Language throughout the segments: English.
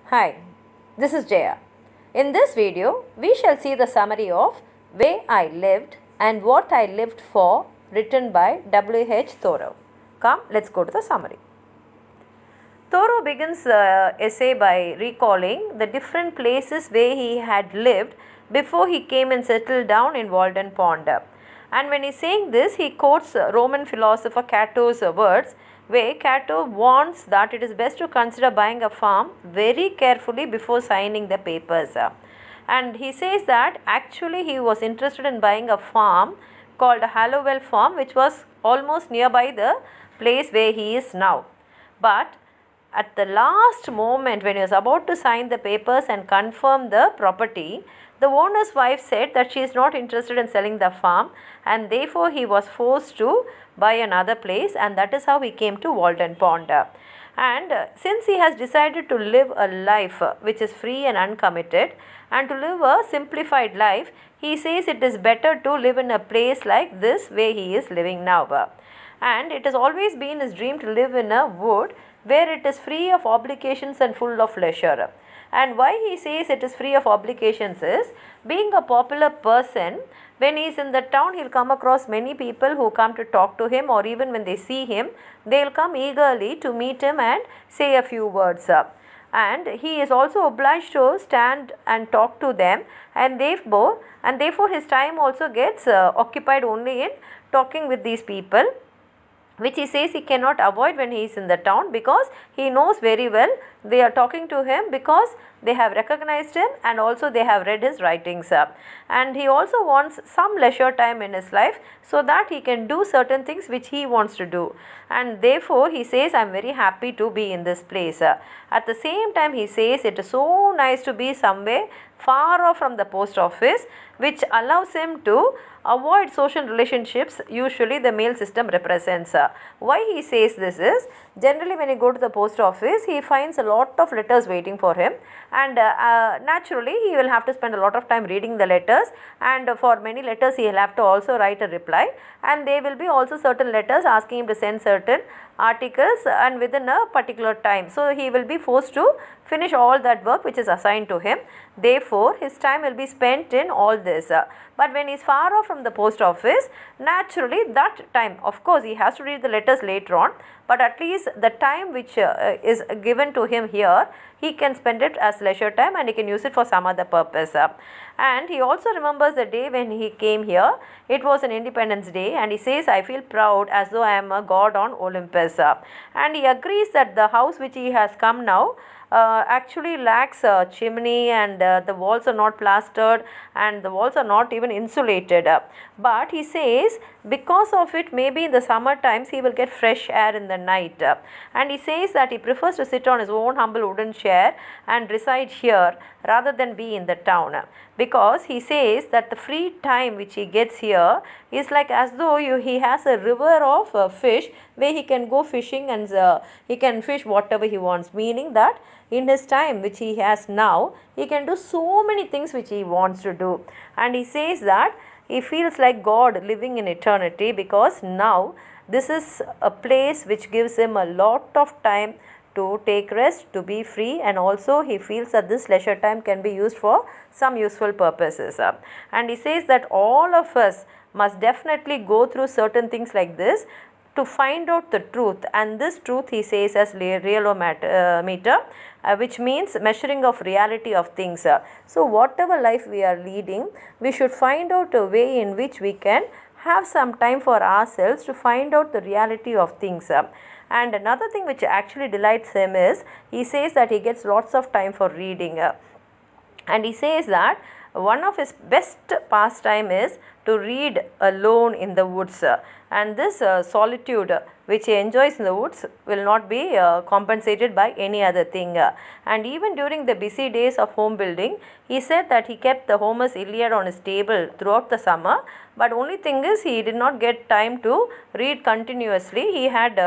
Hi, this is Jaya. In this video, we shall see the summary of Way I Lived and What I Lived For, written by W.H. Thoreau. Come, let's go to the summary. Thoreau begins the essay by recalling the different places where he had lived before he came and settled down in Walden Pond. And when he's saying this, he quotes Roman philosopher Cato's words, where Cato warns that it is best to consider buying a farm very carefully before signing the papers. And he says that actually he was interested in buying a farm called Hallowell Farm, which was almost nearby the place where he is now. But at the last moment, when he was about to sign the papers and confirm the property, the owner's wife said that she is not interested in selling the farm, and therefore he was forced to buy another place, and that is how he came to Walden Pond. And since he has decided to live a life which is free and uncommitted, and to live a simplified life, he says it is better to live in a place like this where he is living now. And it has always been his dream to live in a wood where it is free of obligations and full of leisure. And why he says it is free of obligations is, being a popular person, when he is in the town, he will come across many people who come to talk to him, or even when they see him, they will come eagerly to meet him and say a few words. And he is also obliged to stand and talk to them, and therefore his time also gets occupied only in talking with these people, which he says he cannot avoid when he is in the town, because he knows very well they are talking to him because they have recognized him and also they have read his writings. And he also wants some leisure time in his life so that he can do certain things which he wants to do, and therefore he says, I am very happy to be in this place. At the same time, he says it is so nice to be somewhere far off from the post office, which allows him to avoid social relationships usually the mail system represents. Why he says this is, generally when you go to the post office, he finds a lot of letters waiting for him, and naturally he will have to spend a lot of time reading the letters, and for many letters he will have to also write a reply, and there will be also certain letters asking him to send certain articles and within a particular time. So he will be forced to finish all that work which is assigned to him. Therefore his time will be spent in all this. But when he is far off from the post office, naturally that time, of course he has to read the letters later on, but at least the time which is given to him here, he can spend it as leisure time and he can use it for some other purpose. And he also remembers the day when he came here. It was an Independence Day, and he says, I feel proud as though I am a god on Olympus. And he agrees that the house which he has come now actually lacks a chimney, and the walls are not plastered, and the walls are not even insulated. But he says because of it, maybe in the summer times he will get fresh air in the night. And he says that he prefers to sit on his own humble wooden chair and reside here rather than be in the town, because he says that the free time which he gets here is like as though he has a river of fish where he can go fishing, and he can fish whatever he wants, meaning that in his time which he has now, he can do so many things which he wants to do. And he says that he feels like God living in eternity, because now this is a place which gives him a lot of time to take rest, to be free, and also he feels that this leisure time can be used for some useful purposes. And he says that all of us must definitely go through certain things like this to find out the truth, and this truth he says as realometer, which means measuring of reality of things. So whatever life we are leading, we should find out a way in which we can have some time for ourselves to find out the reality of things. And another thing which actually delights him is, he says that he gets lots of time for reading, and he says that one of his best pastime is to read alone in the woods, and this solitude which he enjoys in the woods will not be compensated by any other thing. And even during the busy days of home building, he said that he kept the Homer's Iliad on his table throughout the summer, but only thing is he did not get time to read continuously. He had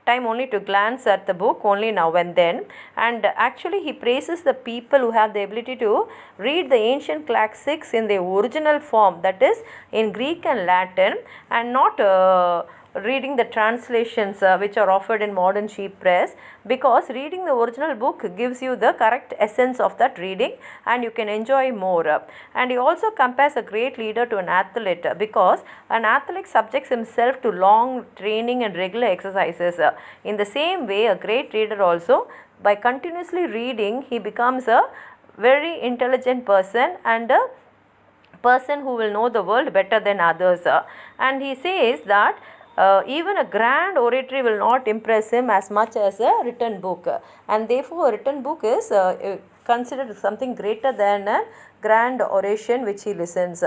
time only to glance at the book only now and then. And actually he praises the people who have the ability to read the ancient classics in their original form, that is in Greek and Latin, and not reading the translations which are offered in modern cheap press, because reading the original book gives you the correct essence of that reading and you can enjoy more. And he also compares a great leader to an athlete, because an athlete subjects himself to long training and regular exercises. In the same way, a great reader also, by continuously reading, he becomes a very intelligent person and a person who will know the world better than others. And he says that even a grand oratory will not impress him as much as a written book, and therefore a written book is considered something greater than a grand oration which he listens.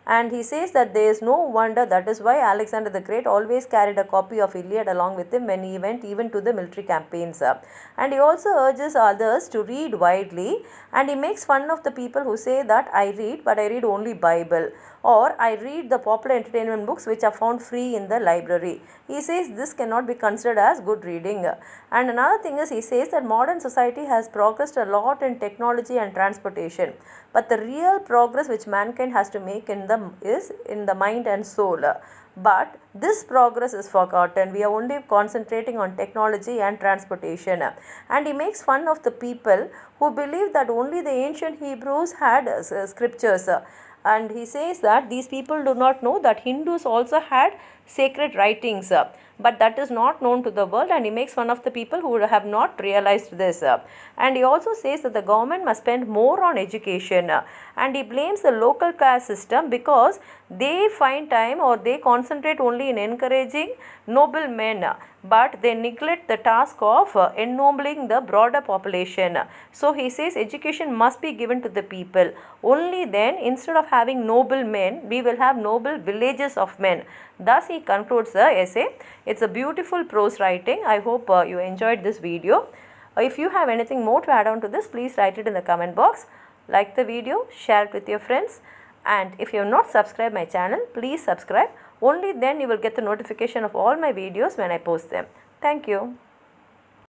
And he says that there is no wonder, that is why Alexander the Great always carried a copy of Iliad along with him when he went even to the military campaigns. And he also urges others to read widely, and he makes fun of the people who say that I read, but I read only Bible, or I read the popular entertainment books which are found free in the library. He says this cannot be considered as good reading. And another thing is, he says that modern society has progressed a lot in technology and transportation, but the real progress which mankind has to make is in the mind and soul. But this progress is forgotten. We are only concentrating on technology and transportation. And he makes fun of the people who believe that only the ancient Hebrews had scriptures. And he says that these people do not know that Hindus also had sacred writings, but that is not known to the world, and he makes fun of the people who have not realized this. And he also says that the government must spend more on education, and he blames the local caste system because they find time or they concentrate only in encouraging noble men, but they neglect the task of ennobling the broader population. So he says education must be given to the people. Only then, instead of having noble men, we will have noble villages of men. Thus he concludes the essay. It's a beautiful prose writing. I hope you enjoyed this video. If you have anything more to add on to this, please write it in the comment box. Like the video, share it with your friends, and if you have not subscribed my channel, please subscribe. Only then you will get the notification of all my videos when I post them. Thank you.